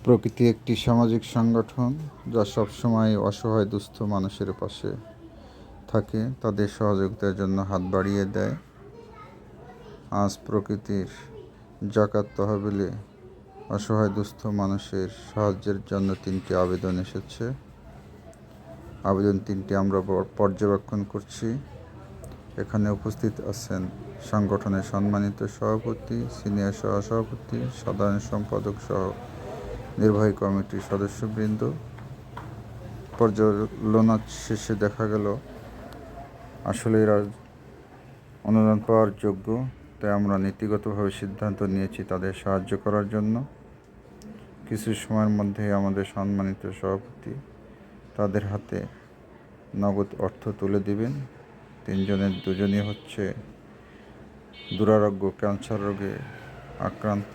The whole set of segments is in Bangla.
প্রকৃতি একটি সামাজিক সংগঠন যা সবসময় অসহায় দুস্থ মানুষের পাশে থাকে, তাদের সহযোগিতার জন্য হাত বাড়িয়ে দেয়। আজ প্রকৃতির জাকাত তহবিলে অসহায় দুস্থ মানুষের সাহায্যের জন্য 3টি আবেদন এসেছে। আবেদন 3টি আমরা পর্যবেক্ষণ করছি। এখানে উপস্থিত আছেন সংগঠনের সম্মানিত সভাপতি, সিনিয়র সহসভাপতি, সাধারণ সম্পাদক সহ নির্বাহী কমিটির সদস্যবৃন্দ। পর্যালোচনা শেষে দেখা গেল আসলে এরা অনুদান পাওয়ার যোগ্য, তাই আমরা নীতিগতভাবে সিদ্ধান্ত নিয়েছি তাদের সাহায্য করার জন্য। কিছু সময়ের মধ্যেই আমাদের সম্মানিত সভাপতি তাদের হাতে নগদ অর্থ তুলে দিবেন। 3জনের 2জনই হচ্ছে দুরারোগ্য ক্যান্সার রোগে আক্রান্ত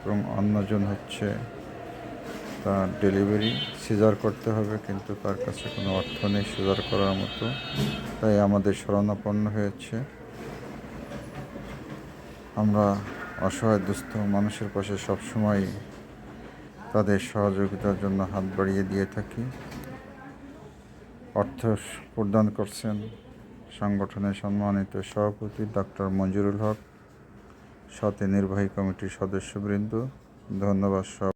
এবং অন্যজন হচ্ছে তার ডেলিভারি সিজার করতে হবে, কিন্তু তার কাছে কোনো অর্থ নেই সিজার করার মতো, তাই আমাদের শরণাপন্ন হয়েছে। আমরা অসহায় দুস্থ মানুষের পাশে সবসময় তাদের সহযোগিতার জন্য হাত বাড়িয়ে দিয়ে থাকি। অর্থ প্রদান করছেন সংগঠনের সম্মানিত সভাপতি ডক্টর মঞ্জুরুল হক, সাথে নির্বাহী কমিটির সদস্যবৃন্দ। ধন্যবাদ সব।